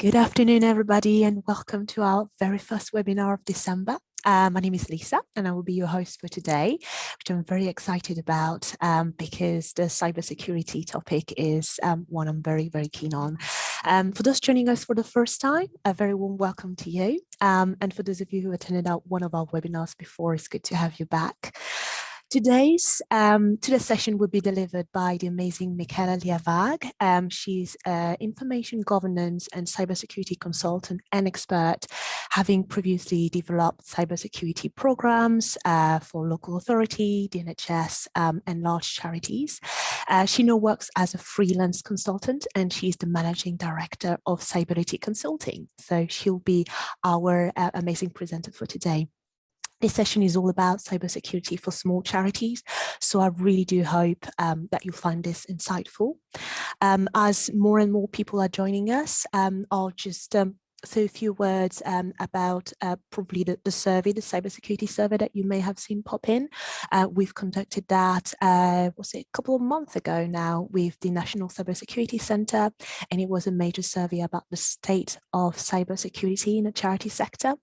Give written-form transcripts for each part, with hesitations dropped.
Good afternoon, everybody, and welcome to our very first webinar of December. My name is Lisa, and I will be your host for today, which I'm very excited about because the cybersecurity topic is one I'm very, very keen on. For those joining us for the first time, a very warm welcome to you. And for those of you who attended one of our webinars before, it's good to have you back. Today's session will be delivered by the amazing Michala Liavaag. She's an information governance and cybersecurity consultant and expert, having previously developed cybersecurity programs for local authority, the NHS, and large charities. She now works as a freelance consultant, and she's the managing director of Cyberity Consulting. So she'll be our amazing presenter for today. This session is all about cybersecurity for small charities, so I really do hope that you'll find this insightful. As more and more people are joining us, I'll just say a few words about probably the survey, the cybersecurity survey that you may have seen pop in. We've conducted that, was it a couple of months ago now, with the National Cybersecurity Centre, and it was a major survey about the state of cybersecurity in the charity sector.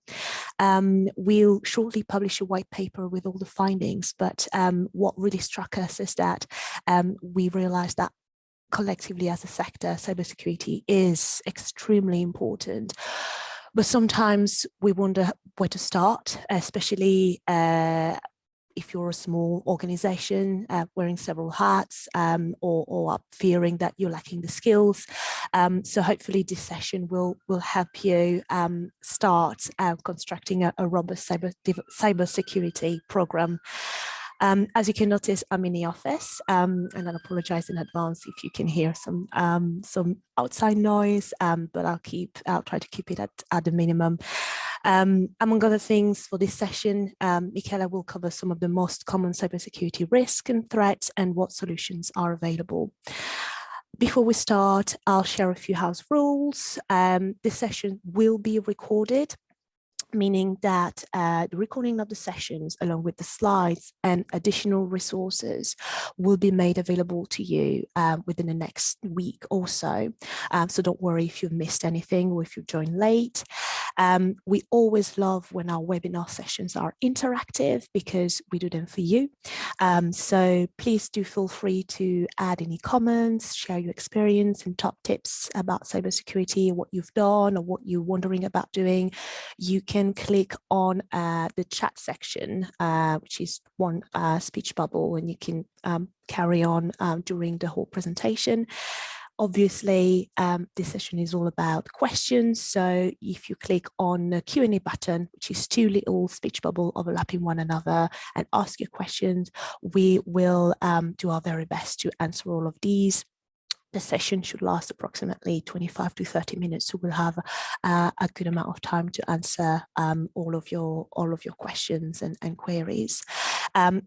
We'll shortly publish a white paper with all the findings, but what really struck us is that we realised that collectively as a sector, cybersecurity is extremely important. But sometimes we wonder where to start, especially if you're a small organization wearing several hats or fearing that you're lacking the skills. So hopefully this session will help you start constructing a robust cybersecurity program. As you can notice, I'm in the office, and I apologize in advance if you can hear some outside noise, but I'll try to keep it at the minimum. Among other things, for this session, Michala will cover some of the most common cybersecurity risks and threats and what solutions are available. Before we start, I'll share a few house rules. This session will be recorded, meaning that the recording of the sessions along with the slides and additional resources will be made available to you within the next week or so. So don't worry if you've missed anything or if you've joined late. We always love when our webinar sessions are interactive because we do them for you. So please do feel free to add any comments, share your experience and top tips about cybersecurity, what you've done or what you're wondering about doing. You can click on the chat section, which is one speech bubble, and you can carry on during the whole presentation. Obviously, this session is all about questions. So if you click on the Q&A button, which is two little speech bubbles overlapping one another, and ask your questions, we will do our very best to answer all of these. The session should last approximately 25 to 30 minutes, so we'll have a good amount of time to answer all of your questions and queries.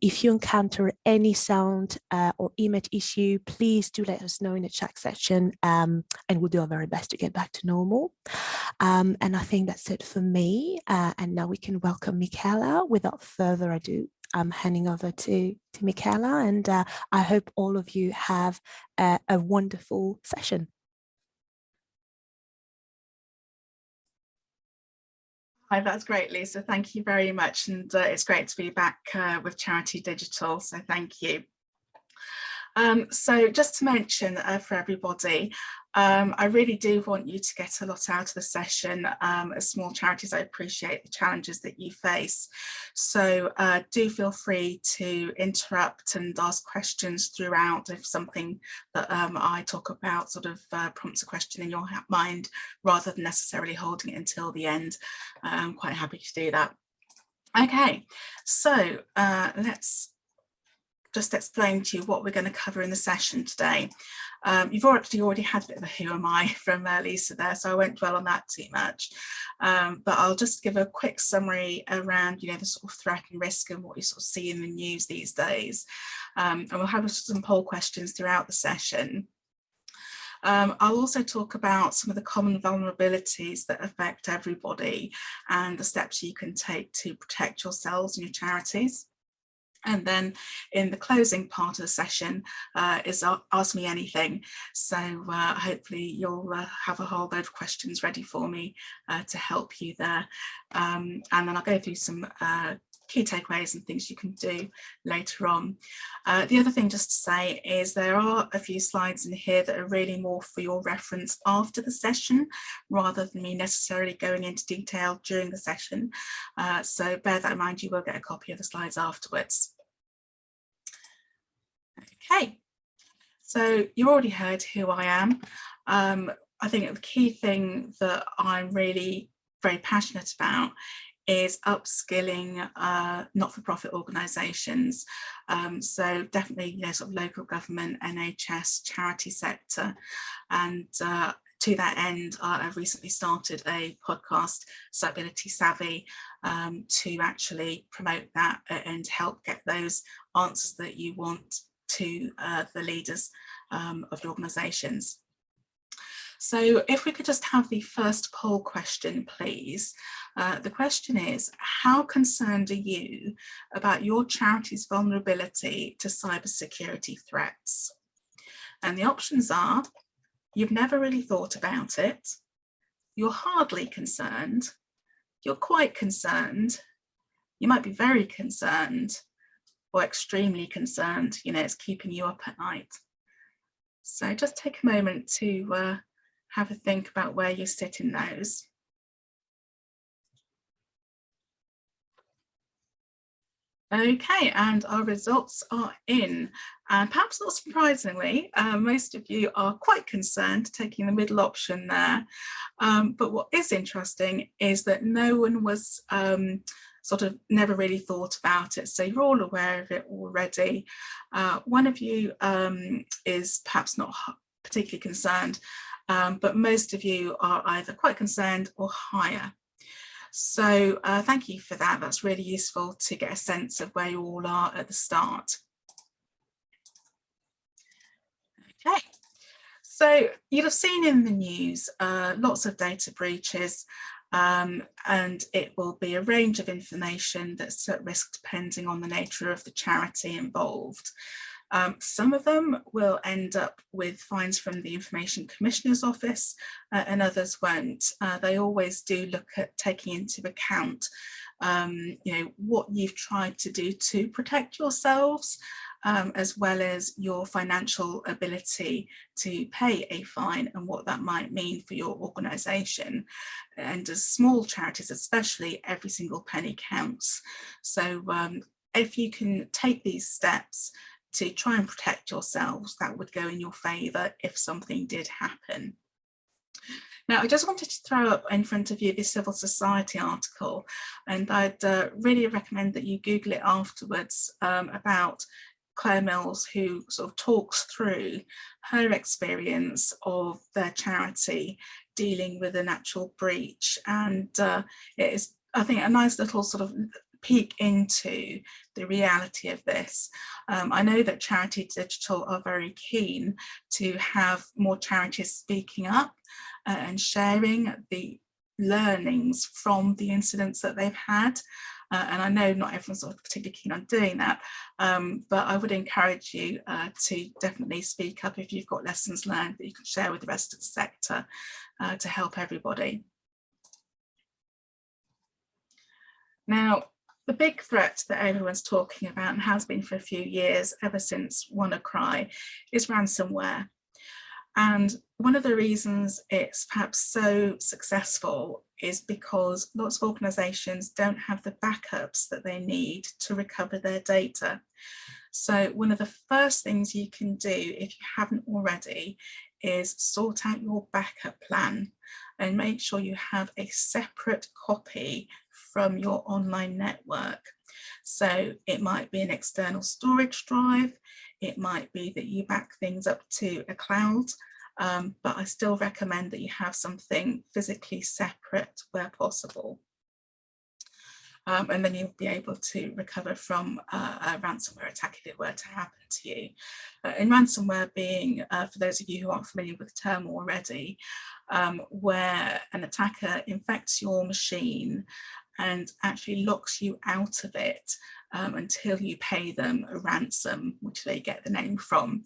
If you encounter any sound or image issue, please do let us know in the chat section, and we'll do our very best to get back to normal. And I think that's it for me. And now we can welcome Michala. Without further ado, I'm handing over to Michala, and I hope all of you have a wonderful session. Hi, that's great, Lisa. Thank you very much. And it's great to be back with Charity Digital, so thank you. So just to mention for everybody, I really do want you to get a lot out of the session. As small charities, I appreciate the challenges that you face. So do feel free to interrupt and ask questions throughout if something that I talk about sort of prompts a question in your mind, rather than necessarily holding it until the end. I'm quite happy to do that. Okay, so let's just explain to you what we're going to cover in the session today. You've already had a bit of a who am I from Lisa there, so I won't dwell on that too much. But I'll just give a quick summary around, the sort of threat and risk and what you sort of see in the news these days. And we'll have some poll questions throughout the session. I'll also talk about some of the common vulnerabilities that affect everybody and the steps you can take to protect yourselves and your charities. And then in the closing part of the session is Ask Me Anything. So hopefully you'll have a whole load of questions ready for me to help you there. And then I'll go through some key takeaways and things you can do later on. The other thing just to say is there are a few slides in here that are really more for your reference after the session, rather than me necessarily going into detail during the session. So bear that in mind, you will get a copy of the slides afterwards. Okay, so you already heard who I am. I think the key thing that I'm really very passionate about is upskilling not-for-profit organisations. So definitely, sort of local government, NHS, charity sector. And to that end, I've recently started a podcast, Cyberability Savvy, to actually promote that and help get those answers that you want to the leaders of your organisations. So if we could just have the first poll question, please. The question is, how concerned are you about your charity's vulnerability to cybersecurity threats? And the options are, you've never really thought about it, you're hardly concerned, you're quite concerned, you might be very concerned, or extremely concerned, it's keeping you up at night. So just take a moment to have a think about where you sit in those. Okay, and our results are in, and perhaps not surprisingly, most of you are quite concerned, taking the middle option there. But what is interesting is that no one was sort of never really thought about it, so you're all aware of it already. One of you is perhaps not particularly concerned, but most of you are either quite concerned or higher. So thank you for that. That's really useful to get a sense of where you all are at the start. Okay, so you'll have seen in the news lots of data breaches, and it will be a range of information that's at risk depending on the nature of the charity involved. Some of them will end up with fines from the Information Commissioner's Office, and others won't. They always do look at taking into account what you've tried to do to protect yourselves, as well as your financial ability to pay a fine and what that might mean for your organisation. And as small charities especially, every single penny counts. So if you can take these steps to try and protect yourselves, that would go in your favour if something did happen. Now, I just wanted to throw up in front of you this civil society article, and I'd really recommend that you Google it afterwards, about Claire Mills, who sort of talks through her experience of their charity dealing with an actual breach. And it is, I think, a nice little sort of peek into the reality of this. I know that Charity Digital are very keen to have more charities speaking up and sharing the learnings from the incidents that they've had. And I know not everyone's sort of particularly keen on doing that, but I would encourage you to definitely speak up if you've got lessons learned that you can share with the rest of the sector to help everybody. Now, the big threat that everyone's talking about and has been for a few years, ever since WannaCry, is ransomware. And one of the reasons it's perhaps so successful is because lots of organisations don't have the backups that they need to recover their data. So one of the first things you can do, if you haven't already, is sort out your backup plan and make sure you have a separate copy from your online network. So it might be an external storage drive, it might be that you back things up to a cloud, but I still recommend that you have something physically separate where possible. And then you'll be able to recover from a ransomware attack if it were to happen to you. And ransomware being, for those of you who aren't familiar with the term already, where an attacker infects your machine and actually locks you out of it until you pay them a ransom, which they get the name from.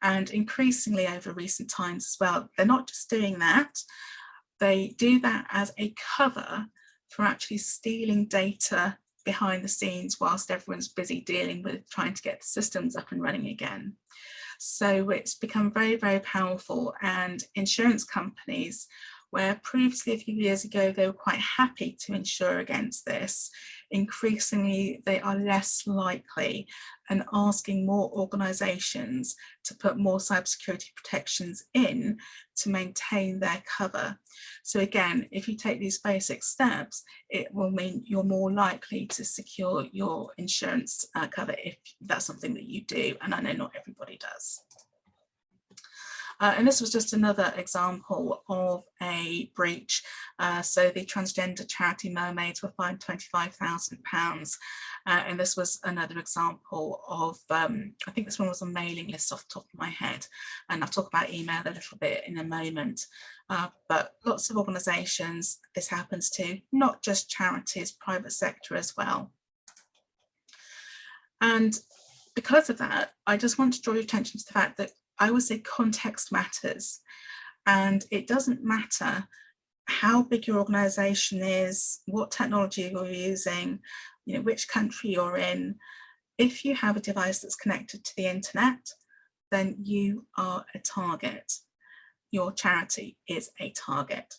And increasingly over recent times as well, they're not just doing that, they do that as a cover for actually stealing data behind the scenes whilst everyone's busy dealing with trying to get the systems up and running again. So it's become very, very powerful, and insurance companies, where previously a few years ago they were quite happy to insure against this, increasingly they are less likely and asking more organisations to put more cybersecurity protections in to maintain their cover. So again, if you take these basic steps, it will mean you're more likely to secure your insurance cover if that's something that you do, and I know not everybody does. And this was just another example of a breach. So the transgender charity Mermaids were fined £25,000. And this was another example of, I think this one was a mailing list off the top of my head. And I'll talk about email a little bit in a moment. But lots of organisations this happens to, not just charities, private sector as well. And because of that, I just want to draw your attention to the fact that I would say context matters, and it doesn't matter how big your organisation is, what technology you're using, which country you're in. If you have a device that's connected to the internet, then you are a target. Your charity is a target.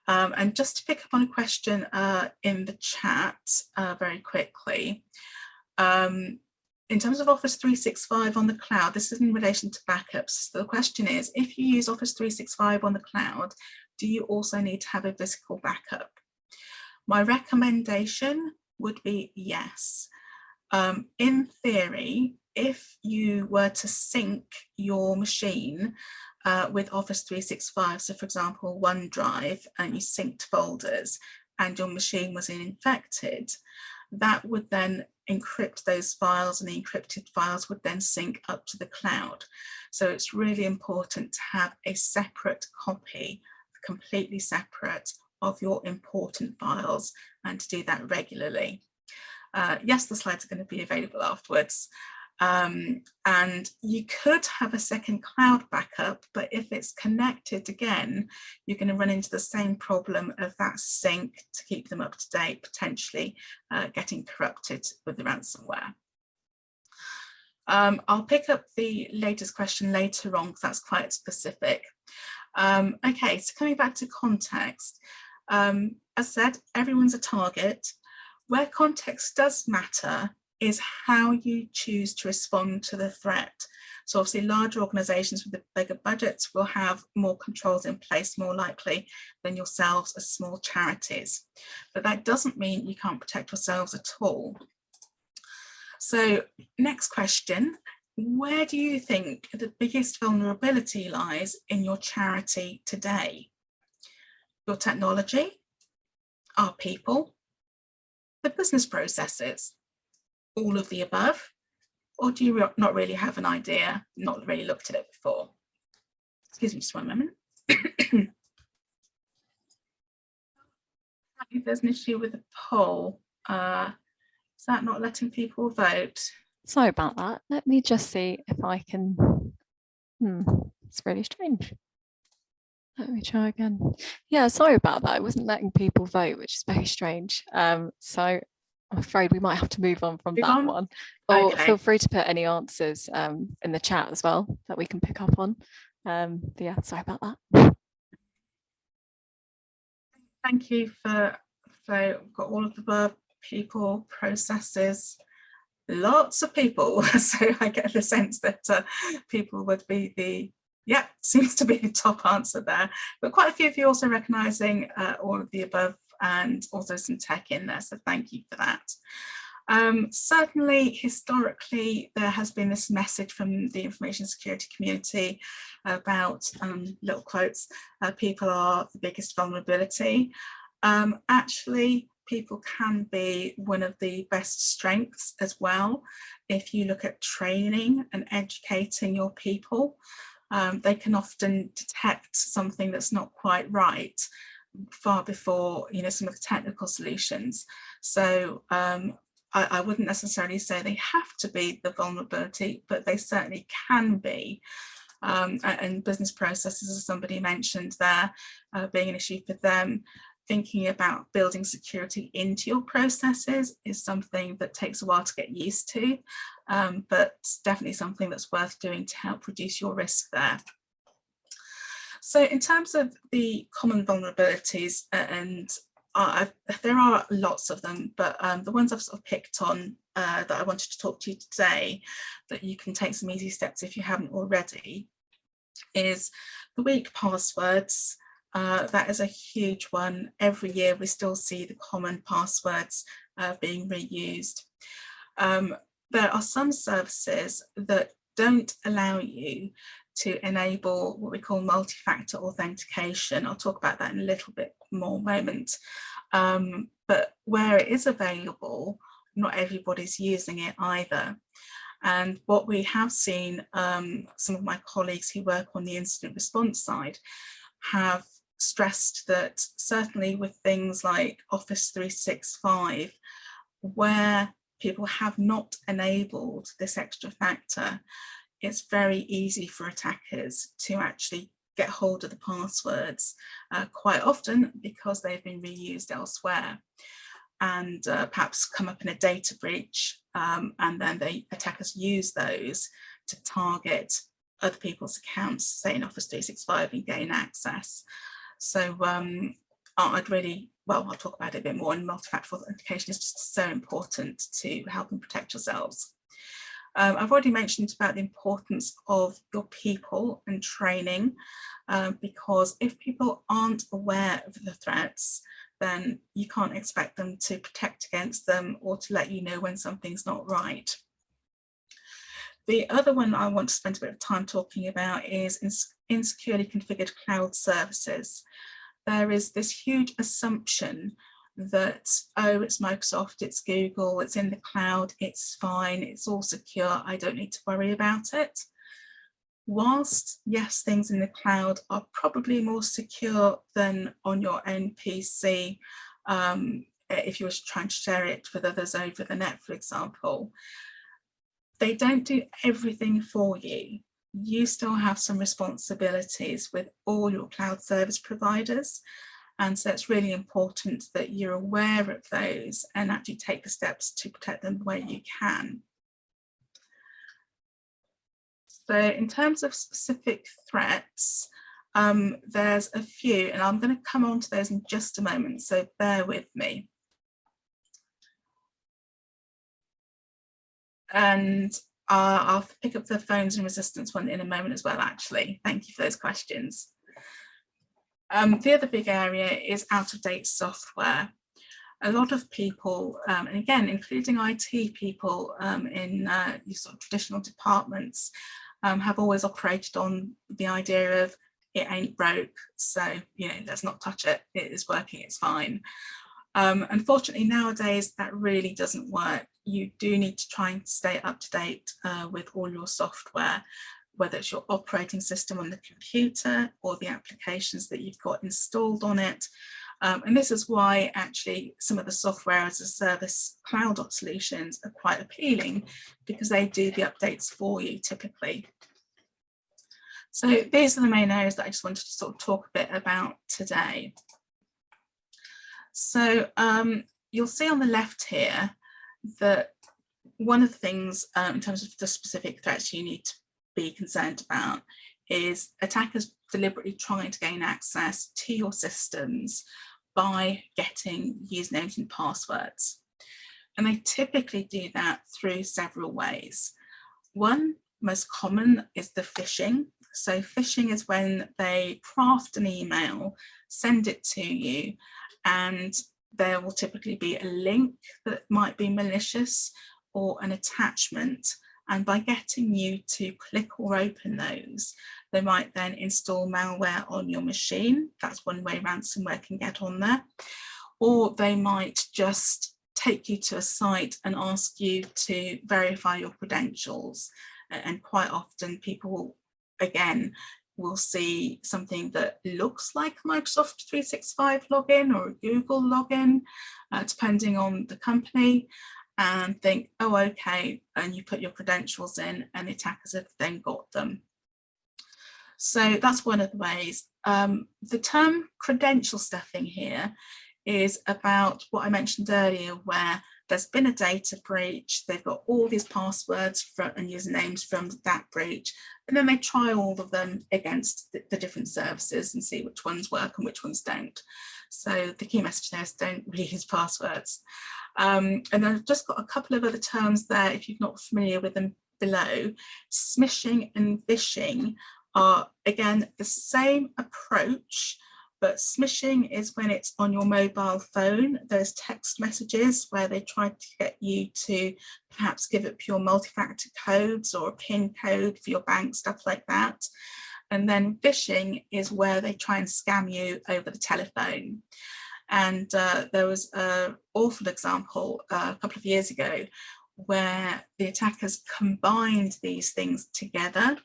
And just to pick up on a question in the chat very quickly, in terms of Office 365 on the cloud, this is in relation to backups. So the question is, if you use Office 365 on the cloud, do you also need to have a physical backup? My recommendation would be yes. In theory, if you were to sync your machine with Office 365, so for example, OneDrive, and you synced folders and your machine was infected, that would then encrypt those files, and the encrypted files would then sync up to the cloud. So it's really important to have a separate copy, completely separate, of your important files, and to do that regularly. Yes, the slides are going to be available afterwards. And you could have a second cloud backup, but if it's connected again, you're going to run into the same problem of that sync to keep them up to date, potentially getting corrupted with the ransomware. I'll pick up the latest question later on because that's quite specific. Okay, so coming back to context, as I said, everyone's a target. Where context does matter is how you choose to respond to the threat. So obviously larger organisations with the bigger budgets will have more controls in place, more likely than yourselves as small charities. But that doesn't mean you can't protect yourselves at all. So next question, where do you think the biggest vulnerability lies in your charity today? Your technology, our people, the business processes, all of the above, or do you not really have an idea, not really looked at it before? Excuse me, just one moment. There's an issue with the poll. Is that not letting people vote? Sorry about that. Let me just see if I can. It's really strange. Let me try again. Yeah, sorry about that. It wasn't letting people vote, which is very strange. So I'm afraid we might have to move on from that one. Or okay. Feel free to put any answers in the chat as well that we can pick up on. Yeah, sorry about that. Thank you for, so we've got all of the above, people, processes, lots of people. So I get the sense that people would be the, yeah, seems to be the top answer there. But quite a few of you also recognising all of the above, and also some tech in there, so thank you for that. Certainly, historically, there has been this message from the information security community about, little quotes, people are the biggest vulnerability. Actually, people can be one of the best strengths as well. If you look at training and educating your people, they can often detect something that's not quite right. far before, you know, some of the technical solutions. So I wouldn't necessarily say they have to be the vulnerability, but they certainly can be. And business processes, as somebody mentioned there, being an issue for them. Thinking about building security into your processes is something that takes a while to get used to, but definitely something that's worth doing to help reduce your risk there. So in terms of the common vulnerabilities, and there are lots of them, but the ones I've sort of picked on that I wanted to talk to you today, that you can take some easy steps if you haven't already, is the weak passwords. That is a huge one. Every year we still see the common passwords being reused. There are some services that don't allow you to enable what we call multi-factor authentication. I'll talk about that in a little bit more moment. But where it is available, not everybody's using it either. And what we have seen, some of my colleagues who work on the incident response side have stressed that certainly with things like Office 365, where people have not enabled this extra factor, it's very easy for attackers to actually get hold of the passwords, quite often because they've been reused elsewhere, and perhaps come up in a data breach, and then the attackers use those to target other people's accounts, say in Office 365, and gain access. So I'd really, well, I'll talk about it a bit more, and multi-factor authentication is just so important to help and protect yourselves. I've already mentioned about the importance of your people and training, because if people aren't aware of the threats, then you can't expect them to protect against them or to let you know when something's not right. The other one I want to spend a bit of time talking about is insecurely configured cloud services. There is this huge assumption that, oh, it's Microsoft, it's Google, it's in the cloud, it's fine, it's all secure, I don't need to worry about it. Whilst, yes, things in the cloud are probably more secure than on your own PC, if you were trying to share it with others over the net, for example, they don't do everything for you. You still have some responsibilities with all your cloud service providers. And so it's really important that you're aware of those and actually take the steps to protect them where you can. So in terms of specific threats, there's a few, and I'm going to come on to those in just a moment, so bear with me. And I'll pick up the phones and resistance one in a moment as well, actually. Thank you for those questions. The other big area is out-of-date software. A lot of people, and again, including IT people in these sort of traditional departments, have always operated on the idea of it ain't broke, so you know, let's not touch it. It is working, it's fine. Unfortunately, nowadays that really doesn't work. You do need to try and stay up to date with all your software, whether it's your operating system on the computer or the applications that you've got installed on it. And this is why actually some of the software as a service cloud solutions are quite appealing, because they do the updates for you typically. So these are the main areas that I just wanted to sort of talk a bit about today. So you'll see on the left here that one of the things in terms of the specific threats you need to be concerned about is attackers deliberately trying to gain access to your systems by getting usernames and passwords. And they typically do that through several ways. One most common is the phishing. So phishing is when they craft an email, send it to you, and there will typically be a link that might be malicious or an attachment. And by getting you to click or open those, they might then install malware on your machine. That's one way ransomware can get on there. Or they might just take you to a site and ask you to verify your credentials. And quite often people will, again, will see something that looks like a Microsoft 365 login or a Google login, depending on the company, and think, oh, okay, and you put your credentials in and the attackers have then got them. So that's one of the ways. The term credential stuffing here is about what I mentioned earlier, where there's been a data breach, they've got all these passwords and usernames from that breach, and then they try all of them against the different services and see which ones work and which ones don't. So the key message there is don't reuse passwords. And I've just got a couple of other terms there, if you're not familiar with them below. Smishing and phishing are, again, the same approach, but smishing is when it's on your mobile phone. There's text messages where they try to get you to perhaps give up your multi-factor codes or a PIN code for your bank, stuff like that. And then phishing is where they try and scam you over the telephone. And there was an awful example a couple of years ago where the attackers combined these things together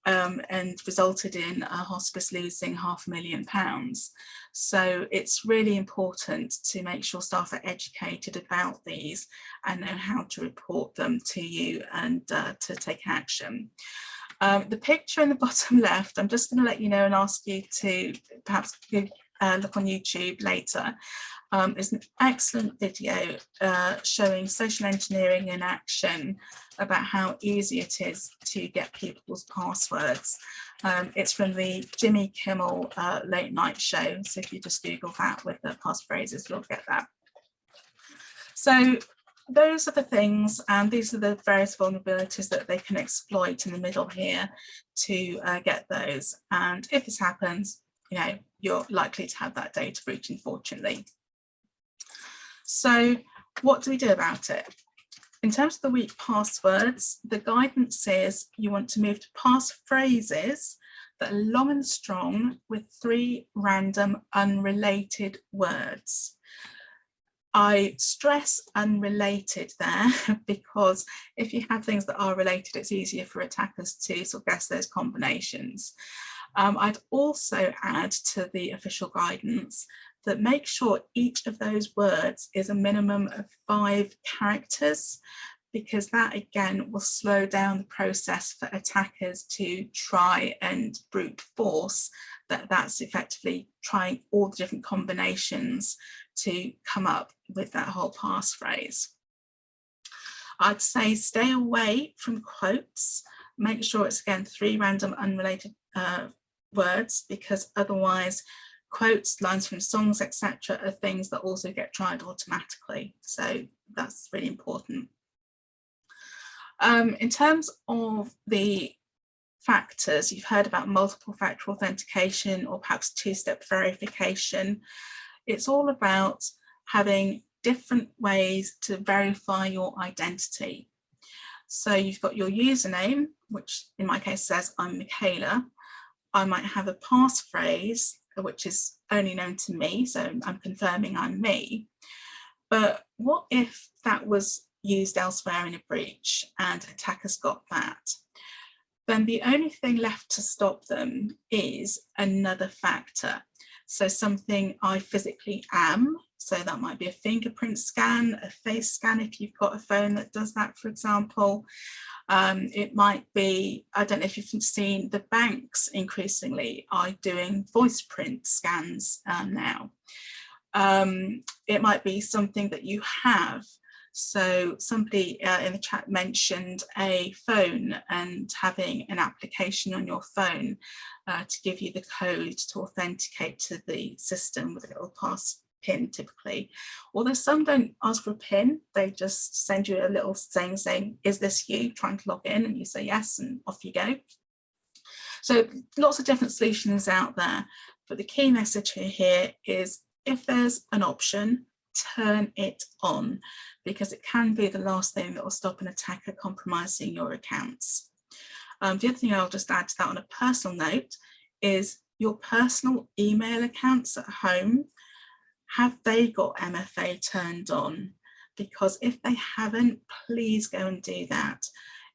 and resulted in a hospice losing £500,000. So it's really important to make sure staff are educated about these and know how to report them to you and to take action. The picture in the bottom left, I'm just going to let you know and ask you to perhaps look on YouTube later. Is an excellent video showing social engineering in action about how easy it is to get people's passwords. It's from the Jimmy Kimmel late night show. So if you just Google that with the passphrases, you'll get that. So those are the things, and these are the various vulnerabilities that they can exploit in the middle here to get those. And if this happens, you know, you're likely to have that data breach, unfortunately. So what do we do about it? In terms of the weak passwords, the guidance says you want to move to passphrases that are long and strong with 3 random unrelated words. I stress unrelated there because if you have things that are related, it's easier for attackers to sort of guess those combinations. I'd also add to the official guidance that make sure each of those words is a minimum of 5 characters, because that again will slow down the process for attackers to try and brute force that's effectively trying all the different combinations to come up with that whole passphrase. I'd say stay away from quotes. Make sure it's again 3 random unrelated words, because otherwise quotes, lines from songs, etc. are things that also get tried automatically. So that's really important. In terms of the factors, you've heard about multiple factor authentication or perhaps 2-step verification. It's all about having different ways to verify your identity. So you've got your username, which in my case says I'm Michala. I might have a passphrase, which is only known to me, so I'm confirming I'm me. But what if that was used elsewhere in a breach and attackers got that? Then the only thing left to stop them is another factor. So something I physically am, so that might be a fingerprint scan, a face scan if you've got a phone that does that, for example. It might be, I don't know if you've seen the banks increasingly are doing voice print scans now. It might be something that you have. So somebody in the chat mentioned a phone and having an application on your phone to give you the code to authenticate to the system with a little pass PIN typically. Although some don't ask for a PIN, they just send you a little thing saying, is this you, trying to log in, and you say yes, and off you go. So lots of different solutions out there, but the key message here is if there's an option, turn it on, because it can be the last thing that will stop an attacker compromising your accounts. The other thing I'll just add to that on a personal note is your personal email accounts at home. Have they got MFA turned on? Because if they haven't, please go and do that.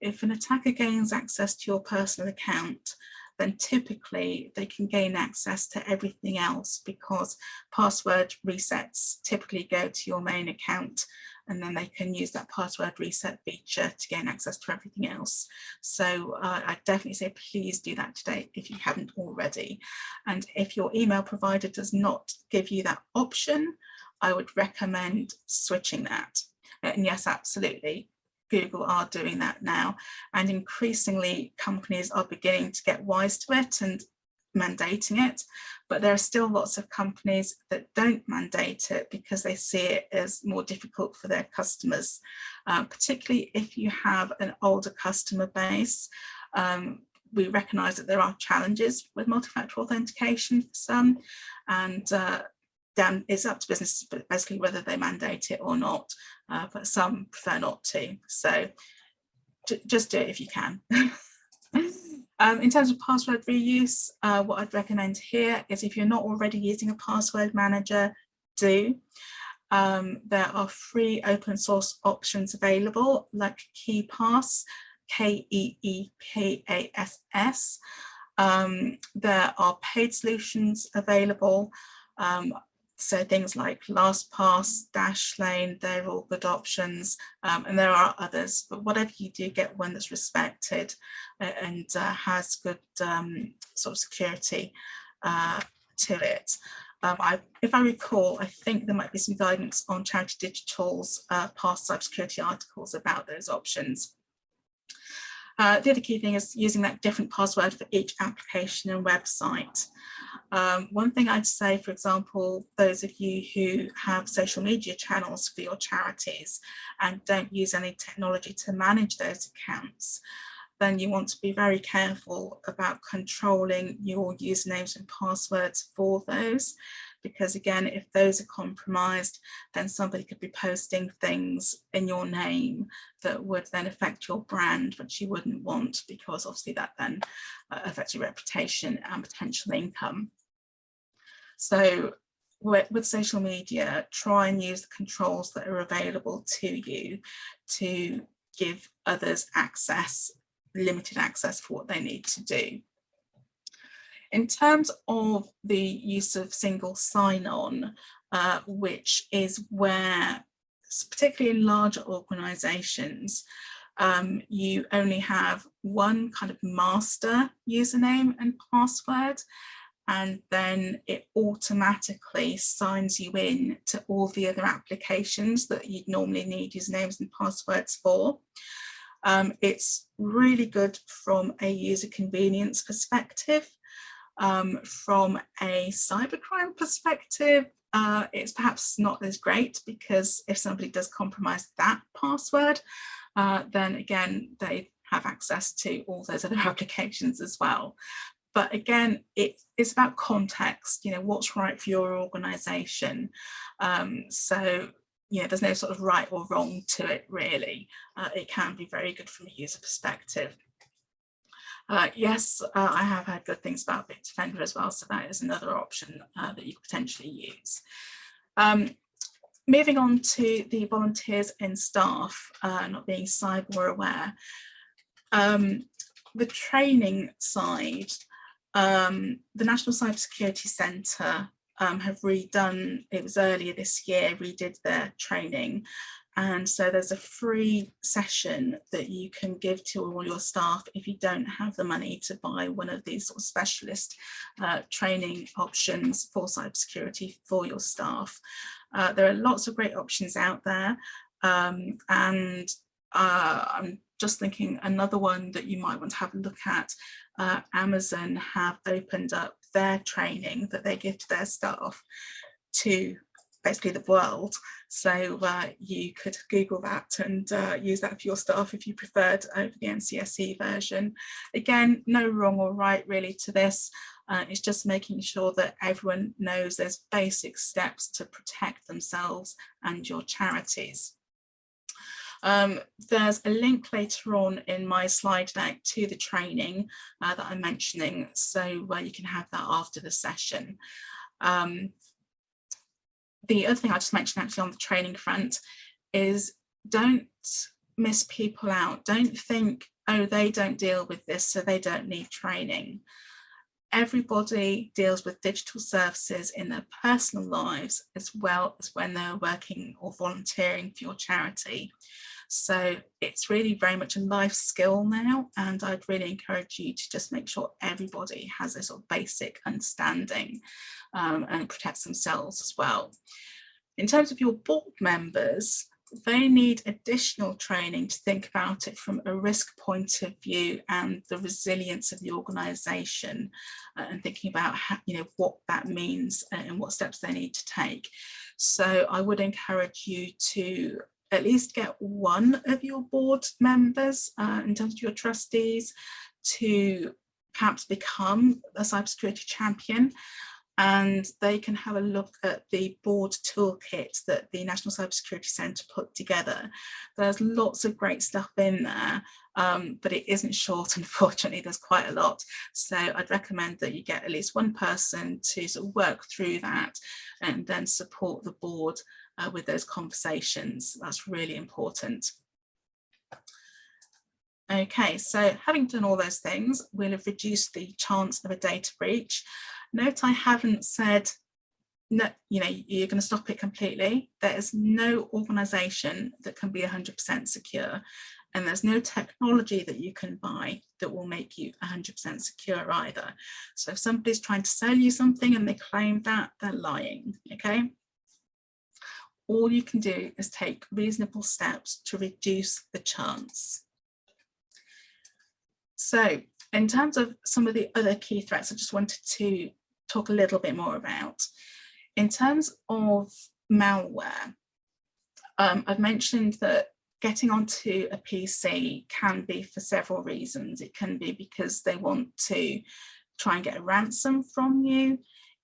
If an attacker gains access to your personal account, then typically they can gain access to everything else, because password resets typically go to your main account, and then they can use that password reset feature to gain access to everything else. So I definitely say please do that today if you haven't already. And if your email provider does not give you that option, I would recommend switching that. And yes, absolutely, Google are doing that now, and increasingly companies are beginning to get wise to it and mandating it, but there are still lots of companies that don't mandate it because they see it as more difficult for their customers, particularly if you have an older customer base. We recognise that there are challenges with multi-factor authentication for some, and then it's up to businesses basically whether they mandate it or not, but some prefer not to. So just do it if you can. In terms of password reuse, what I'd recommend here is, if you're not already using a password manager, do. There are free open source options available, like KeePass, KeePass. There are paid solutions available. So things like LastPass, Dashlane, they're all good options, and there are others, but whatever you do, get one that's respected and has good sort of security to it. If I recall, I think there might be some guidance on Charity Digital's past cybersecurity articles about those options. The other key thing is using that different password for each application and website. One thing I'd say, for example, those of you who have social media channels for your charities and don't use any technology to manage those accounts, then you want to be very careful about controlling your usernames and passwords for those, because again, if those are compromised, then somebody could be posting things in your name that would then affect your brand, which you wouldn't want, because obviously that then affects your reputation and potential income. So with social media, try and use the controls that are available to you to give others access, limited access for what they need to do. In terms of the use of single sign-on, which is where, particularly in larger organisations, you only have one kind of master username and password, and then it automatically signs you in to all the other applications that you'd normally need usernames and passwords for. It's really good from a user convenience perspective. From a cybercrime perspective, it's perhaps not as great, because if somebody does compromise that password, then again, they have access to all those other applications as well. But again, it's about context, you know, what's right for your organization. So, you know, there's no sort of right or wrong to it, really. It can be very good from a user perspective. Yes, I have heard good things about Bitdefender as well, so that is another option that you could potentially use. Moving on to the volunteers and staff not being cyber aware. The training side, the National Cybersecurity Centre have redone, it was earlier this year, redid their training. And so there's a free session that you can give to all your staff if you don't have the money to buy one of these sort of specialist training options for cybersecurity for your staff. There are lots of great options out there, and I'm just thinking another one that you might want to have a look at. Amazon have opened up their training that they give to their staff to basically the world, so you could Google that and use that for your staff if you preferred over the NCSE version. Again, no wrong or right really to this, it's just making sure that everyone knows there's basic steps to protect themselves and your charities. There's a link later on in my slide deck to the training that I'm mentioning, so you can have that after the session. The other thing I just mentioned actually on the training front is don't miss people out. Don't think, oh, they don't deal with this, so they don't need training. everybody deals with digital services in their personal lives as well as when they're working or volunteering for your charity. So it's really very much a life skill now, and I'd really encourage you to just make sure everybody has this sort of basic understanding and protects themselves as well. In terms of your board members, they need additional training to think about it from a risk point of view and the resilience of the organisation, and thinking about how, what that means and what steps they need to take. So I would encourage you to at least get one of your board members, in terms of your trustees, to perhaps become a cybersecurity champion. And they can have a look at the board toolkit that the National Cybersecurity Centre put together. There's lots of great stuff in there, but it isn't short, unfortunately. There's quite a lot. So I'd recommend that you get at least one person to sort of work through that and then support the board with those conversations. That's really important. Okay, so having done all those things, we'll have reduced the chance of a data breach. Note I haven't said, no, you're going to stop it completely. There is no organisation that can be 100% secure, and there's no technology that you can buy that will make you 100% secure either. So if somebody's trying to sell you something and they claim that, they're lying, okay? All you can do is take reasonable steps to reduce the chance. So in terms of some of the other key threats, I just wanted to talk a little bit more about. In terms of malware, I've mentioned that getting onto a PC can be for several reasons. It can be because they want to try and get a ransom from you.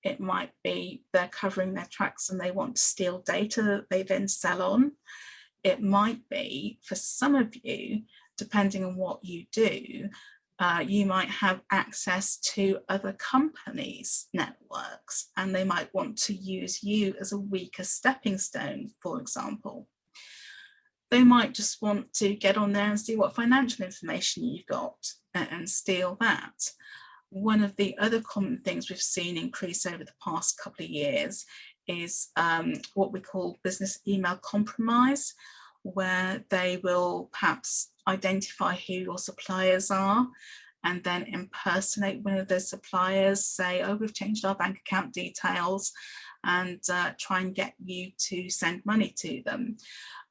It might be they're covering their tracks and they want to steal data that they then sell on. It might be, for some of you, depending on what you do, you might have access to other companies' networks, and they might want to use you as a weaker stepping stone, for example. They might just want to get on there and see what financial information you've got and steal that. One of the other common things we've seen increase over the past couple of years is what we call business email compromise, where they will perhaps identify who your suppliers are and then impersonate one of those suppliers, say, oh, we've changed our bank account details, and try and get you to send money to them.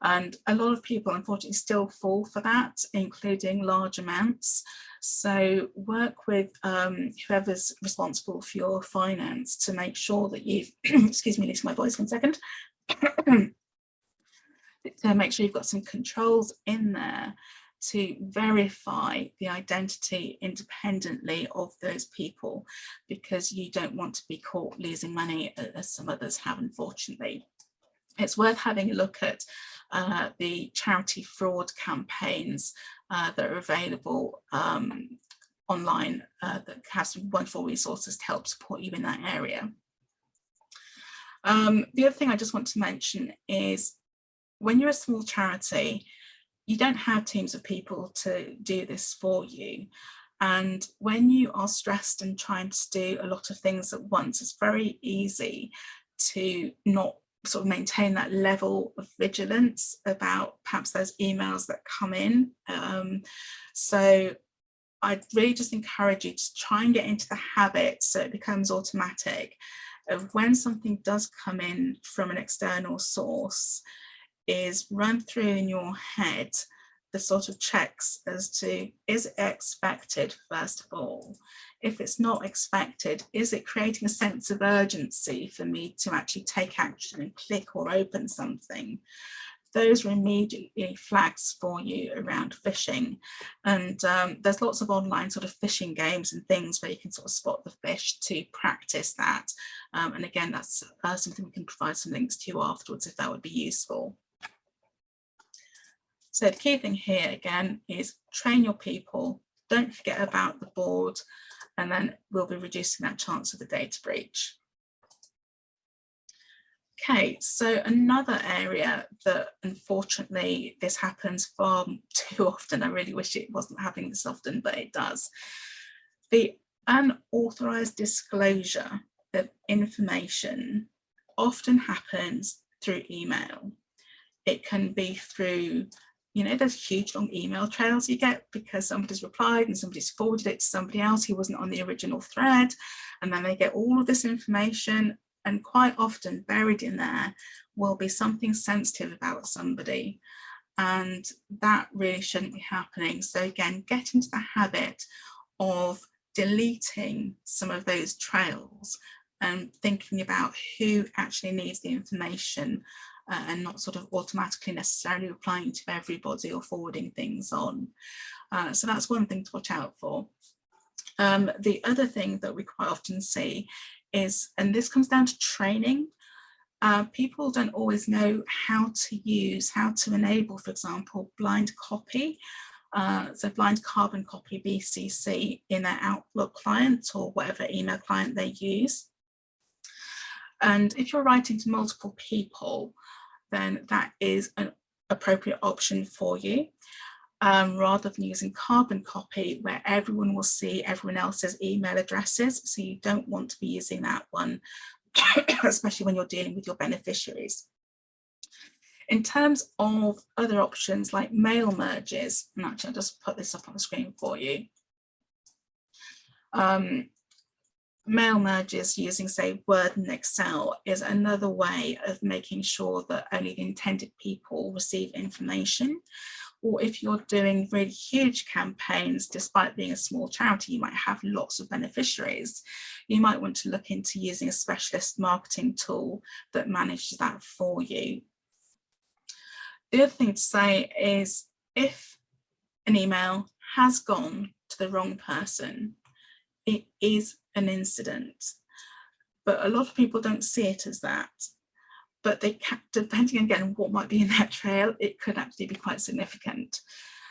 And a lot of people, unfortunately, still fall for that, including large amounts. So work with whoever's responsible for your finance to make sure that you've, excuse me, losing my voice 1 second, to make sure you've got some controls in there to verify the identity independently of those people, because you don't want to be caught losing money as some others have, unfortunately. It's worth having a look at the charity fraud campaigns that are available online that has some wonderful resources to help support you in that area. The other thing I just want to mention is, when you're a small charity, you don't have teams of people to do this for you. And when you are stressed and trying to do a lot of things at once, it's very easy to not sort of maintain that level of vigilance about perhaps those emails that come in. So I'd really just encourage you to try and get into the habit, so it becomes automatic, of when something does come in from an external source, is run through in your head the sort of checks as to, is it expected, first of all? If it's not expected, is it creating a sense of urgency for me to actually take action and click or open something? Those are immediately flags for you around phishing. And there's lots of online sort of phishing games and things where you can sort of spot the fish to practice that. And again, that's something we can provide some links to afterwards if that would be useful. So the key thing here again is train your people, don't forget about the board, and then we'll be reducing that chance of the data breach. Okay, so another area that unfortunately this happens far too often, I really wish it wasn't happening this often, but it does. The Unauthorized disclosure of information often happens through email. It can be through, there's huge long email trails you get because somebody's replied and somebody's forwarded it to somebody else who wasn't on the original thread, and then they get all of this information, and quite often buried in there will be something sensitive about somebody, and that really shouldn't be happening. So again, get into the habit of deleting some of those trails and thinking about who actually needs the information, and not sort of automatically necessarily replying to everybody or forwarding things on. So that's one thing to watch out for. The other thing that we quite often see is, and this comes down to training, people don't always know how to enable, for example, blind copy. So blind carbon copy, BCC, in their Outlook client or whatever email client they use. And if you're writing to multiple people, then that is an appropriate option for you, rather than using carbon copy where everyone will see everyone else's email addresses. So you don't want to be using that one, especially when you're dealing with your beneficiaries. In terms of other options like mail merges, and actually I'll just put this up on the screen for you. Mail merges using, say, Word and Excel is another way of making sure that only the intended people receive information. Or if you're doing really huge campaigns, despite being a small charity, you might have lots of beneficiaries. You might want to look into using a specialist marketing tool that manages that for you. The other thing to say is, if an email has gone to the wrong person, it is an incident, but a lot of people don't see it as that. But they can, depending again on what might be in that trail, it could actually be quite significant.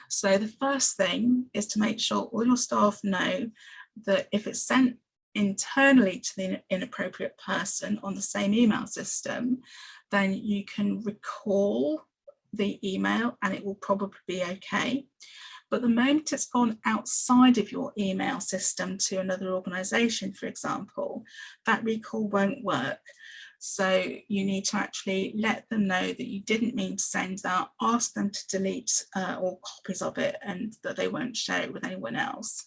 So the first thing is to make sure all your staff know that if it's sent internally to the inappropriate person on the same email system, then you can recall the email and it will probably be okay. But the moment it's gone outside of your email system to another organization, for example, that recall won't work. So you need to actually let them know that you didn't mean to send that, ask them to delete all copies of it and that they won't share it with anyone else.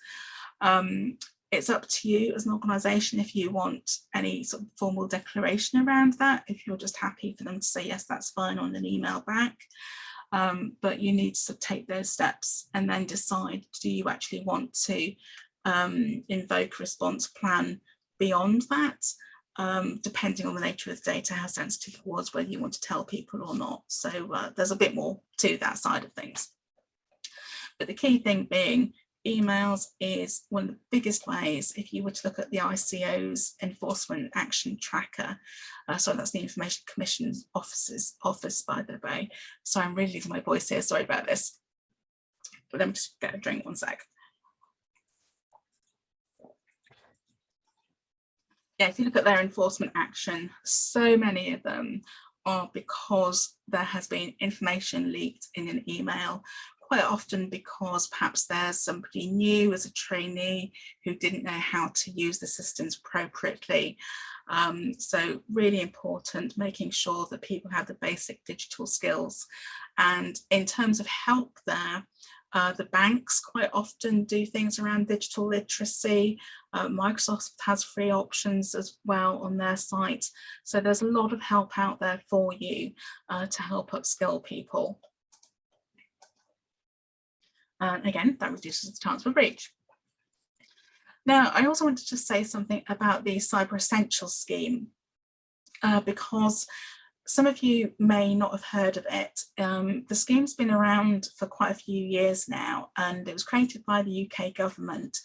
It's up to you as an organisation if you want any sort of formal declaration around that, if you're just happy for them to say, yes, that's fine on an email back. But you need to take those steps and then decide, do you actually want to invoke a response plan beyond that, depending on the nature of the data, how sensitive it was, whether you want to tell people or not. So there's a bit more to that side of things. But the key thing being, emails is one of the biggest ways. If you were to look at the ICO's enforcement action tracker, sorry, that's the Information Commission's office, by the way. So I'm really losing my voice here, sorry about this. But let me just get a drink, one sec. Yeah, if you look at their enforcement action, so many of them are because there has been information leaked in an email, quite often because perhaps there's somebody new as a trainee who didn't know how to use the systems appropriately. So really important, making sure that people have the basic digital skills. And in terms of help there, the banks quite often do things around digital literacy. Microsoft has free options as well on their site. So there's a lot of help out there for you to help upskill people. Again, that reduces the chance for breach. Now, I also wanted to say something about the Cyber Essentials scheme, because some of you may not have heard of it. The scheme's been around for quite a few years now, and it was created by the UK government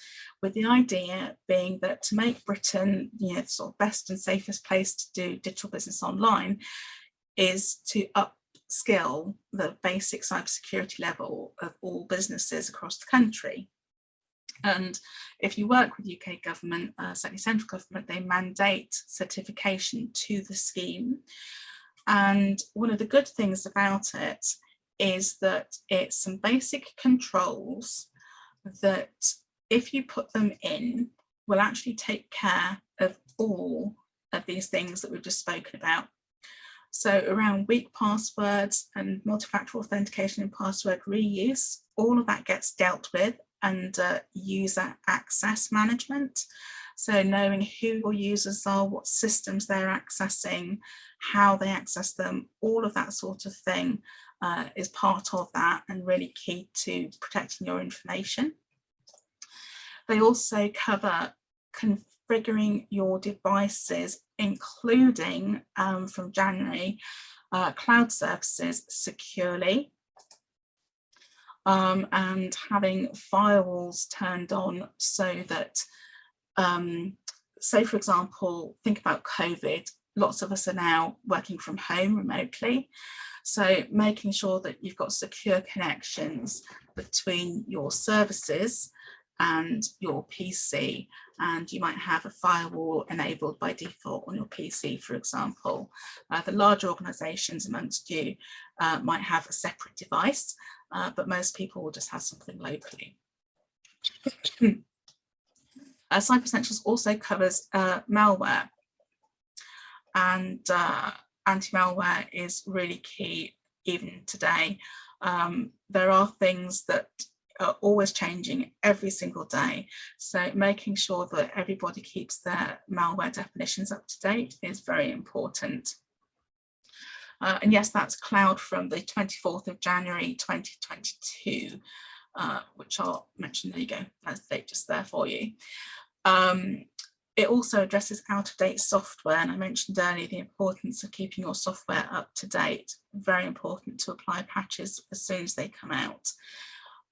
with the idea being that to make Britain, the sort of best and safest place to do digital business online is to upskill the basic cybersecurity level of all businesses across the country. And if you work with UK government, certainly central government, they mandate certification to the scheme. And one of the good things about it is that it's some basic controls that if you put them in, will actually take care of all of these things that we've just spoken about. So around weak passwords and multi-factor authentication and password reuse, all of that gets dealt with under user access management. So knowing who your users are, what systems they're accessing, how they access them, all of that sort of thing is part of that and really key to protecting your information. They also cover configuring your devices, including from January, cloud services securely, and having firewalls turned on so that, say for example, think about COVID, lots of us are now working from home remotely. So making sure that you've got secure connections between your services and your PC, and you might have a firewall enabled by default on your PC, for example. The larger organizations amongst you might have a separate device, but most people will just have something locally. Cyber Essentials also covers malware, and anti-malware is really key even today. There are things that are always changing every single day, so making sure that everybody keeps their malware definitions up to date is very important. And yes, that's cloud from the 24th of January 2022, which I'll mention. There you go, that's the date just there for you. It also addresses out-of-date software, and I mentioned earlier the importance of keeping your software up to date. Very important to apply patches as soon as they come out.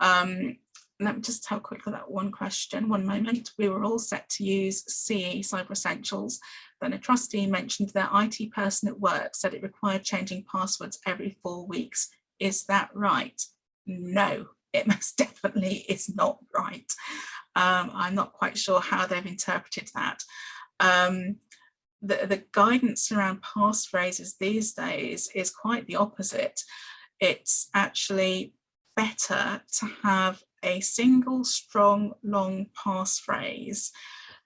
Let me just have a quick look at that one question. One moment. We were all set to use CE, Cyber Essentials. Then a trustee mentioned their IT person at work said it required changing passwords every 4 weeks. Is that right? No, it most definitely is not right. I'm not quite sure how they've interpreted that. The guidance around passphrases these days is quite the opposite. It's actually better to have a single strong long passphrase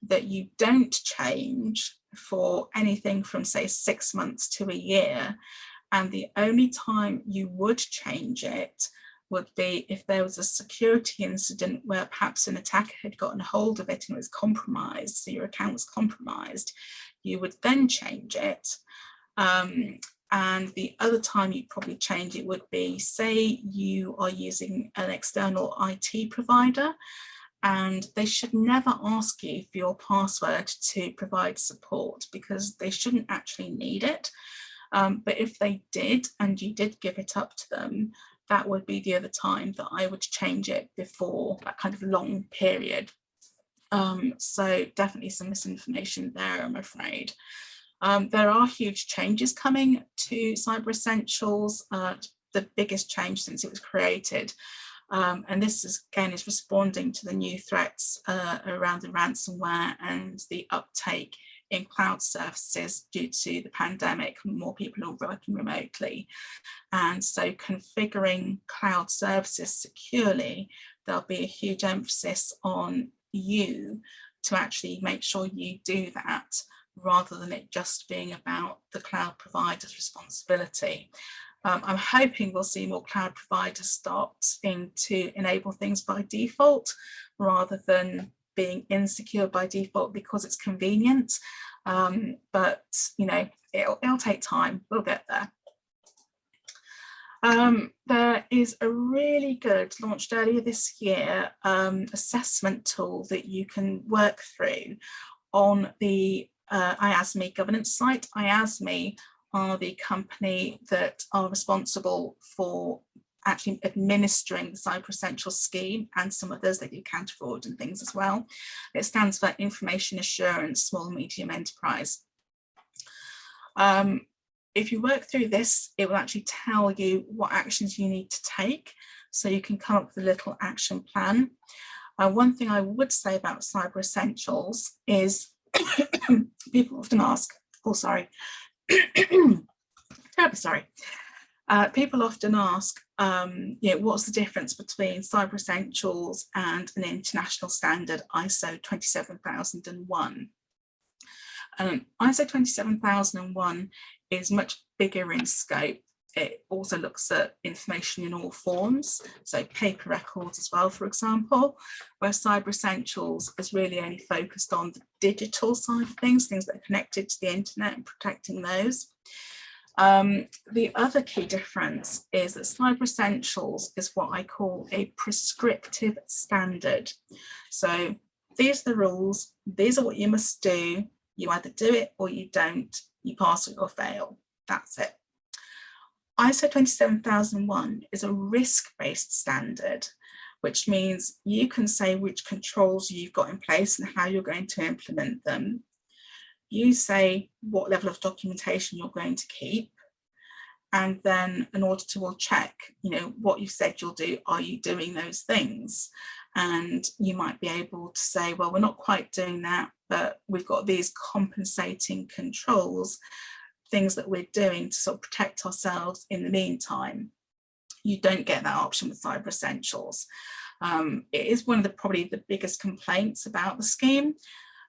that you don't change for anything from say 6 months to a year, and the only time you would change it would be if there was a security incident where perhaps an attacker had gotten hold of it and it was compromised, so your account was compromised. You would then change it. And the other time you'd probably change it would be, say you are using an external IT provider and they should never ask you for your password to provide support because they shouldn't actually need it. But if they did and you did give it up to them, that would be the other time that I would change it before that kind of long period. So definitely some misinformation there, I'm afraid. There are huge changes coming to Cyber Essentials, the biggest change since it was created. And this is, again, is responding to the new threats around the ransomware and the uptake in cloud services due to the pandemic. More people are working remotely. And so configuring cloud services securely, there'll be a huge emphasis on you to actually make sure you do that, rather than it just being about the cloud provider's responsibility. I'm hoping we'll see more cloud providers starting to enable things by default, rather than being insecure by default because it's convenient. But you know, it'll take time, we'll get there. There is a really good, launched earlier this year, assessment tool that you can work through on the IASME governance site. IASME are the company that are responsible for actually administering the Cyber Essentials scheme and some others that do counter fraud and things as well. It stands for Information Assurance Small and Medium Enterprise. If you work through this, it will actually tell you what actions you need to take, so you can come up with a little action plan. One thing I would say about Cyber Essentials is people often ask, oh sorry, terribly sorry. People often ask, what's the difference between Cyber Essentials and an international standard, ISO 27001? ISO 27001 is much bigger in scope. It also looks at information in all forms, so paper records as well, for example, where Cyber Essentials is really only focused on the digital side of things that are connected to the internet and protecting those. The other key difference is that Cyber Essentials is what I call a prescriptive standard. So these are the rules, these are what you must do. You either do it or you don't, you pass it or fail, that's it. ISO 27001 is a risk-based standard, which means you can say which controls you've got in place and how you're going to implement them. You say what level of documentation you're going to keep, and then an auditor will check, what you've said you'll do, are you doing those things? And you might be able to say, well, we're not quite doing that, but we've got these compensating controls, things that we're doing to sort of protect ourselves in the meantime. You don't get that option with Cyber Essentials. It is one of probably the biggest complaints about the scheme.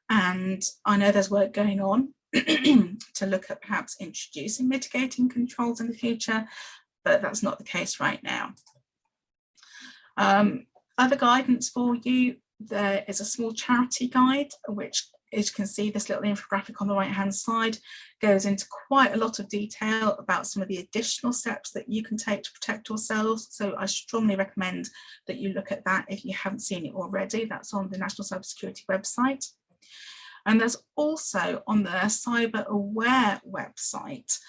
And I know there's work going on to look at perhaps introducing mitigating controls in the future, but that's not the case right now. Other guidance for you, there is a small charity guide, which, as you can see, this little infographic on the right hand side goes into quite a lot of detail about some of the additional steps that you can take to protect yourselves. So I strongly recommend that you look at that if you haven't seen it already. That's on the National Cybersecurity website. And there's also on the Cyber Aware website,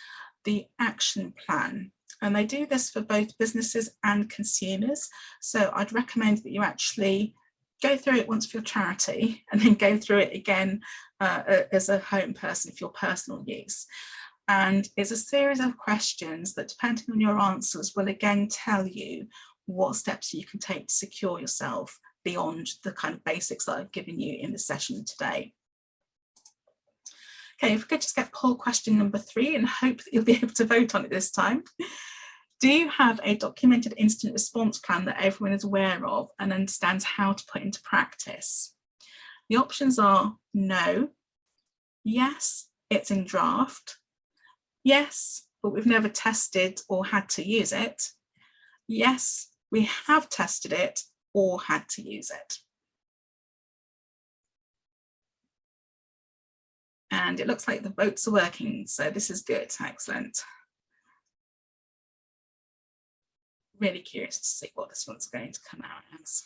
the action plan. And they do this for both businesses and consumers. So I'd recommend that you actually go through it once for your charity and then go through it again as a home person for your personal use. And it's a series of questions that, depending on your answers, will again tell you what steps you can take to secure yourself beyond the kind of basics that I've given you in the session today. Okay, if we could just get poll question number 3 and hope that you'll be able to vote on it this time. Do you have a documented incident response plan that everyone is aware of and understands how to put into practice? The options are no, yes, it's in draft, yes, but we've never tested or had to use it, yes, we have tested it or had to use it. And it looks like the votes are working, so this is good, excellent. Really curious to see what this one's going to come out as.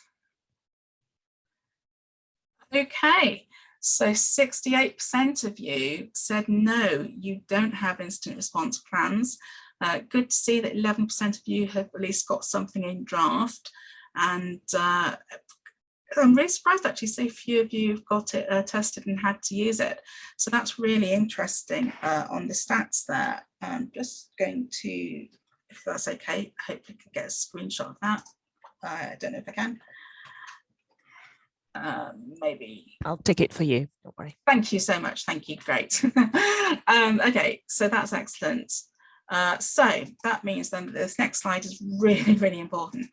Okay, so 68% of you said no, you don't have incident response plans. Good to see that 11% of you have at least got something in draft, and I'm really surprised actually so few of you have got it tested and had to use it. So that's really interesting on the stats there. I'm just going to, if that's okay, hopefully I can get a screenshot of that. I don't know if I can. Maybe. I'll take it for you, don't worry. Thank you so much, thank you, great. Okay, so that's excellent. So that means then that this next slide is really, really important.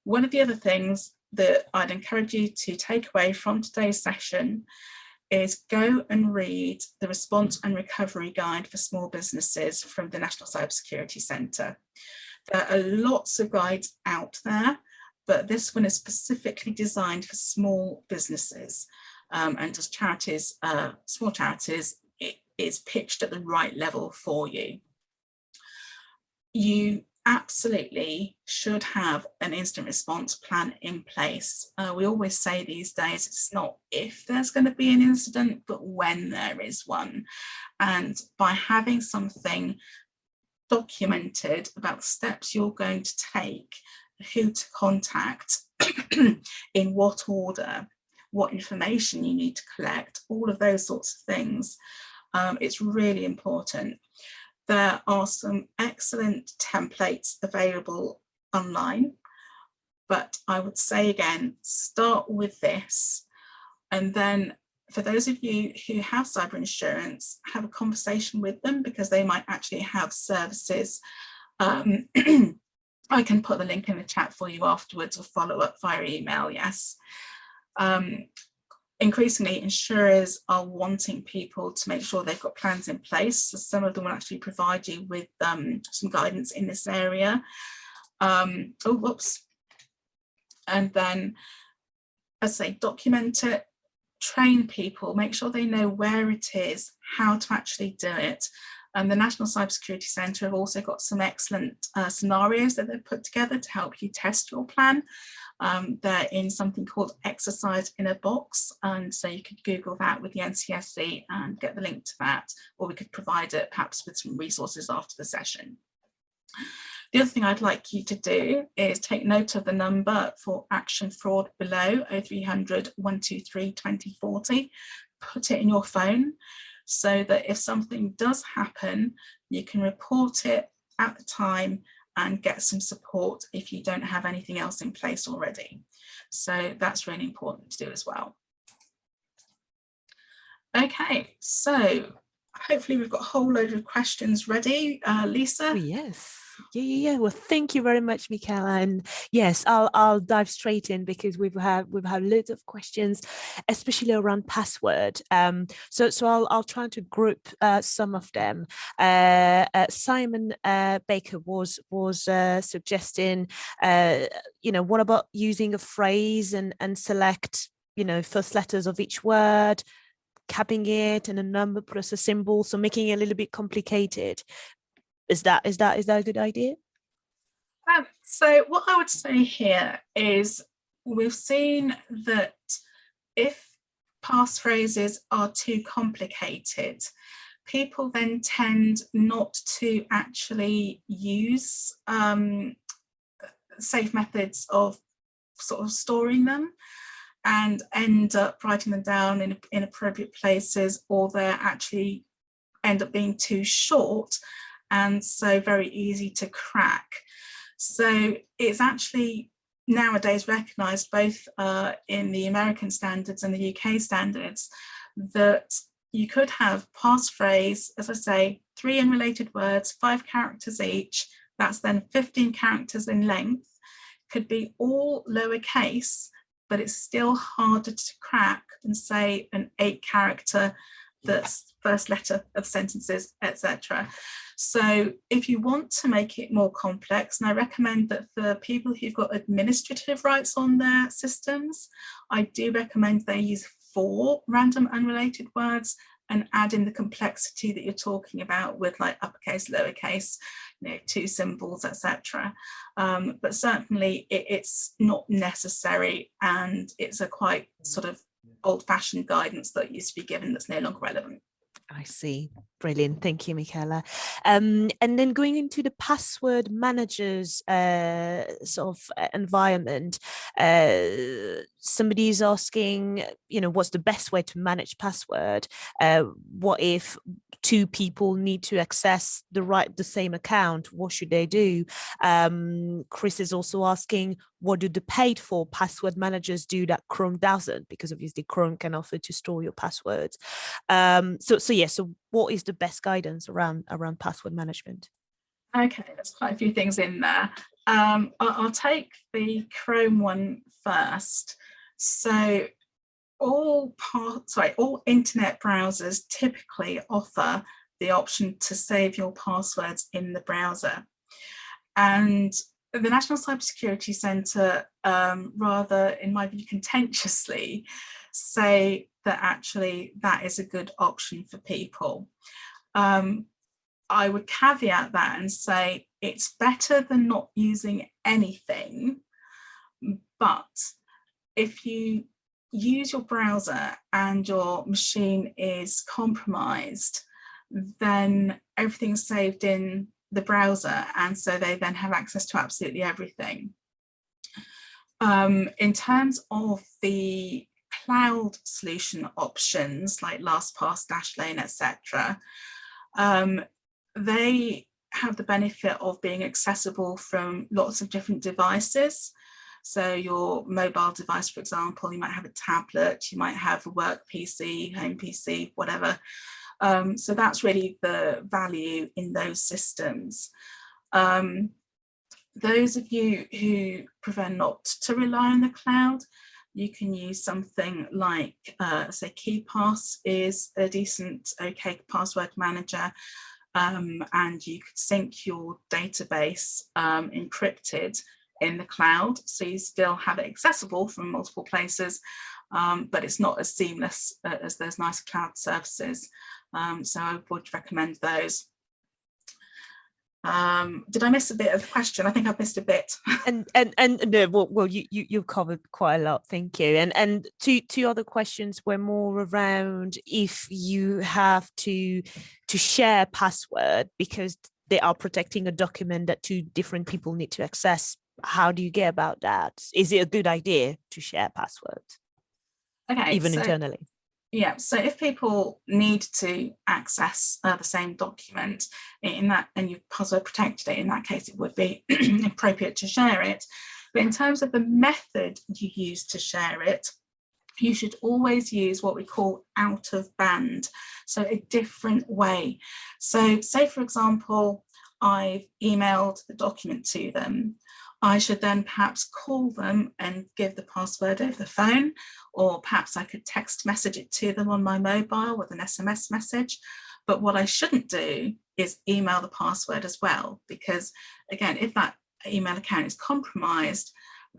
One of the other things that I'd encourage you to take away from today's session is go and read the Response and Recovery Guide for Small Businesses from the National Cybersecurity Centre. There are lots of guides out there, but this one is specifically designed for small businesses, and as charities, small charities, it is pitched at the right level for you. You absolutely should have an instant response plan in place. We always say these days, it's not if there's going to be an incident, but when there is one. And by having something documented about the steps you're going to take, who to contact, in what order, what information you need to collect, all of those sorts of things, it's really important. There are some excellent templates available online, but I would say again, start with this and then for those of you who have cyber insurance, have a conversation with them, because they might actually have services. I can put the link in the chat for you afterwards, or follow up via email, yes. Increasingly, insurers are wanting people to make sure they've got plans in place. So some of them will actually provide you with some guidance in this area. And then, as I say, document it, train people, make sure they know where it is, how to actually do it. And the National Cybersecurity Centre have also got some excellent scenarios that they've put together to help you test your plan. They're in something called Exercise in a Box, and so you could Google that with the NCSC and get the link to that, or we could provide it perhaps with some resources after the session. The other thing I'd like you to do is take note of the number for action fraud below, 0300 123 2040. Put it in your phone so that if something does happen, you can report it at the time and get some support if you don't have anything else in place already. So that's really important to do as well. Okay, so hopefully we've got a whole load of questions ready. Lisa? Oh, yes. Yeah. Well, thank you very much, Michala. And yes, I'll dive straight in, because we've had loads of questions, especially around password. So I'll try to group some of them. Simon Baker was suggesting, what about using a phrase and select, first letters of each word, capping it and a number plus a symbol, so making it a little bit complicated. Is that a good idea? So what I would say here is, we've seen that if passphrases are too complicated, people then tend not to actually use safe methods of sort of storing them, and end up writing them down in inappropriate places, or they're actually end up being too short and so very easy to crack. So it's actually nowadays recognized both in the American standards and the UK standards that you could have passphrase, as I say, 3 unrelated words, 5 characters each. That's then 15 characters in length. Could be all lowercase, but it's still harder to crack than, say, an 8-character that's first letter of sentences, etc. So if you want to make it more complex, and I recommend that for people who've got administrative rights on their systems, I do recommend they use 4 random unrelated words and add in the complexity that you're talking about with, like, uppercase, lowercase, 2 symbols, etc. But certainly it's not necessary, and it's a quite sort of old-fashioned guidance that used to be given that's no longer relevant. I see. Brilliant. Thank you, Michala. And then going into the password managers sort of environment, somebody is asking, what's the best way to manage password? What if 2 people need to access the same account? What should they do? Chris is also asking, what do the paid for password managers do that Chrome doesn't? Because obviously Chrome can offer to store your passwords. So what is the best guidance around password management? Okay, there's quite a few things in there. I'll take the Chrome one first. So all internet browsers typically offer the option to save your passwords in the browser. And the National Cybersecurity Centre, rather, in my view, contentiously say that actually that is a good option for people. I would caveat that and say it's better than not using anything, but if you use your browser and your machine is compromised, then everything's saved in the browser, and so they then have access to absolutely everything. In terms of the cloud solution options like LastPass, Dashlane, etc., they have the benefit of being accessible from lots of different devices. So your mobile device, for example, you might have a tablet, you might have a work PC, home PC, whatever. So that's really the value in those systems. Those of you who prefer not to rely on the cloud, you can use something like, say, KeyPass is a decent, okay password manager, and you could sync your database encrypted in the cloud, so you still have it accessible from multiple places, but it's not as seamless as those nice cloud services. So I would recommend those. Did I miss a bit of the question? I think I missed a bit. And no, well, you've covered quite a lot, thank you. And two other questions were more around if you have to share password because they are protecting a document that two different people need to access. How do you get about that? Is it a good idea to share passwords? Okay, even internally? Yeah, so if people need to access the same document in that, and you've password protected it, in that case, it would be appropriate to share it. But in terms of the method you use to share it, you should always use what we call out of band, so a different way. So say, for example, I've emailed the document to them. I should then perhaps call them and give the password over the phone, or perhaps I could text message it to them on my mobile with an SMS message. But what I shouldn't do is email the password as well, because again, if that email account is compromised,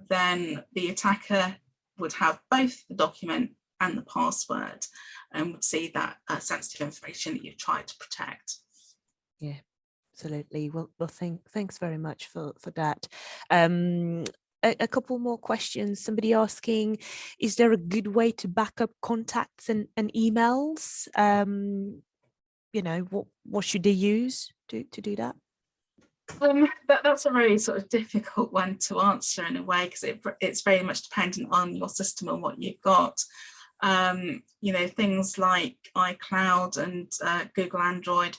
then the attacker would have both the document and the password and would see that sensitive information that you've tried to protect. Yeah, absolutely. Well, thanks very much for that. A couple more questions. Somebody asking, is there a good way to back up contacts and emails? You know, what should they use to do that? That's a very sort of difficult one to answer in a way, because it's very much dependent on your system and what you've got. You know, things like iCloud and Google Android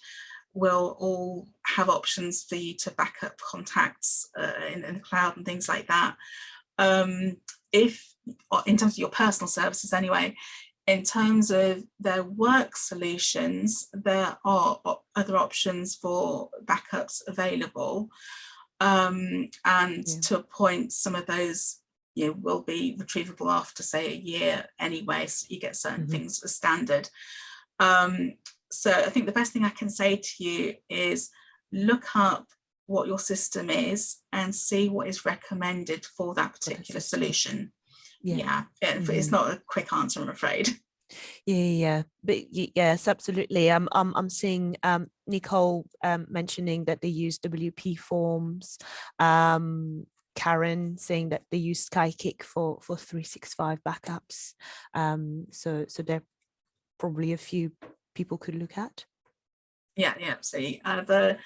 will all have options for you to back up contacts in the cloud and things like that. If, in terms of your personal services anyway, in terms of their work solutions, there are other options for backups available. And to a point, some of those will be retrievable after, say, a year anyway, so you get certain things as standard. So I think the best thing I can say to you is look up what your system is and see what is recommended for that particular solution. Yeah. It's not a quick answer, I'm afraid. Yeah, but yes, absolutely. I'm seeing Nicole mentioning that they use WP forms. Karen saying that they use Skykick for 365 backups. So there are probably a few people could look at. Yeah, so the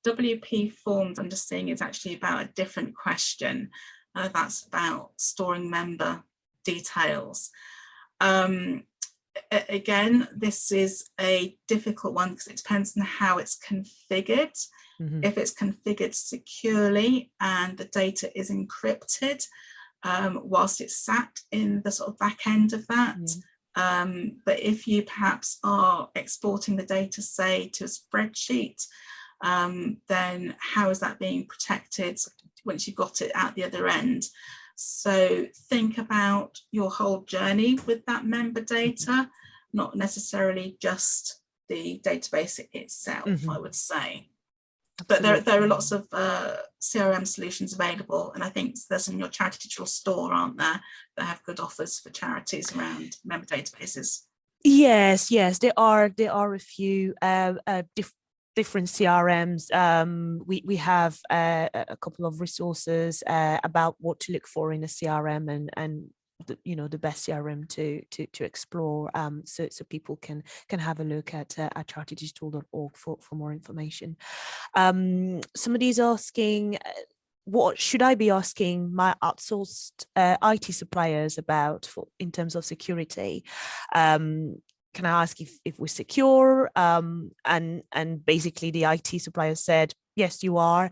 WP forms I'm just seeing is actually about a different question. That's about storing member details. Again, this is a difficult one because it depends on how it's configured. If it's configured securely and the data is encrypted whilst it's sat in the sort of back end of that. But if you perhaps are exporting the data, say, to a spreadsheet, then how is that being protected once you've got it at the other end? So think about your whole journey with that member data, not necessarily just the database itself, I would say. Absolutely. But there are lots of CRM solutions available, and I think there's some in your Charity Digital store, aren't there, that have good offers for charities around member databases. Yes, there are a few different CRMs. We have a couple of resources about what to look for in a CRM and the best CRM to explore, so people can have a look at charitydigital.org for more information. Somebody's asking, what should I be asking my outsourced IT suppliers about in terms of security? Can I ask if we're secure? And basically the IT supplier said, yes, you are,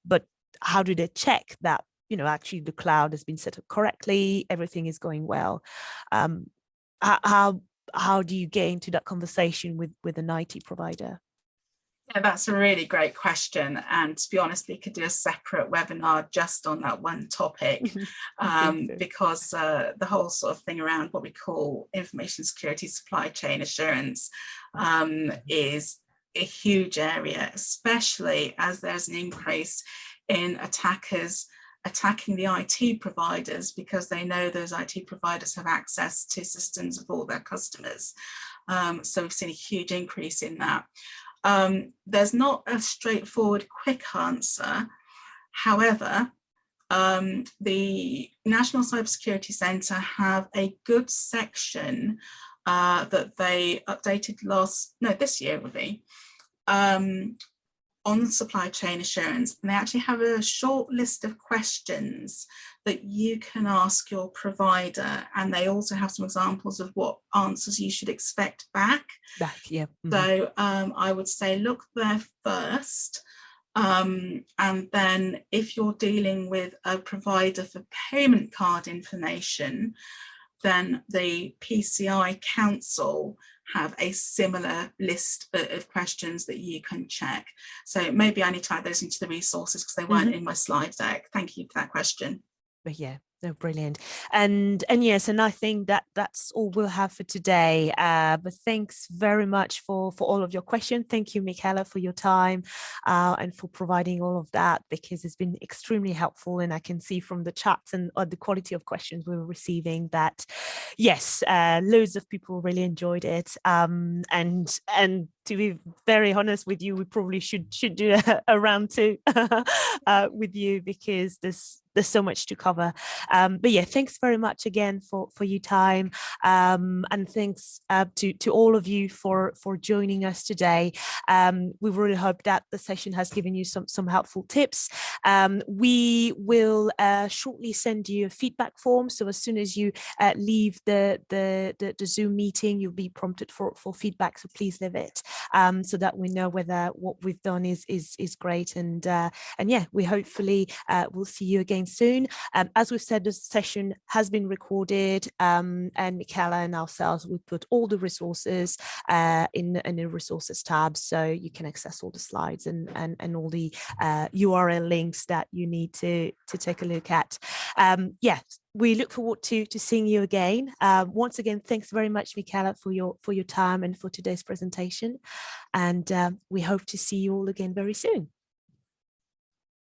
but how do they check that you know, actually the cloud has been set up correctly, everything is going well. How do you get into that conversation with an IT provider? Yeah, that's a really great question. And to be honest, we could do a separate webinar just on that one topic, because the whole sort of thing around what we call information security supply chain assurance is a huge area, especially as there's an increase in attackers attacking the IT providers because they know those IT providers have access to systems of all their customers. So we've seen a huge increase in that. There's not a straightforward, quick answer. However, the National Cybersecurity Centre have a good section that they updated this year would be, on supply chain assurance, and they actually have a short list of questions that you can ask your provider, and they also have some examples of what answers you should expect back. Yeah. So I would say look there first, and then if you're dealing with a provider for payment card information, then the PCI Council have a similar list of questions that you can check. So maybe I need to add those into the resources because they weren't in my slide deck. Thank you for that question. But yeah, no, brilliant. And yes, and I think that's all we'll have for today. But thanks very much for all of your questions. Thank you, Michala, for your time and for providing all of that, because it's been extremely helpful. And I can see from the chats and the quality of questions we were receiving that, yes, loads of people really enjoyed it. And to be very honest with you, we probably should do a round two with you, because there's so much to cover. But yeah, thanks very much again for your time, and thanks to all of you for joining us today. We really hope that the session has given you some helpful tips. We will shortly send you a feedback form, so as soon as you leave the Zoom meeting, you'll be prompted for feedback, so please leave it, so that we know whether what we've done is great. And yeah, we hopefully will see you again soon. As we've said, this session has been recorded, and Michala and ourselves, we put all the resources in the resources tab, so you can access all the slides and all the URL links that you need to take a look at. Yeah, we look forward to seeing you again. Once again, thanks very much, Michala, for your time and for today's presentation. And we hope to see you all again very soon.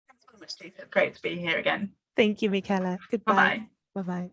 Thanks so much, Lisa. Great to be here again. Thank you, Michala. Goodbye. Bye-bye. Bye-bye.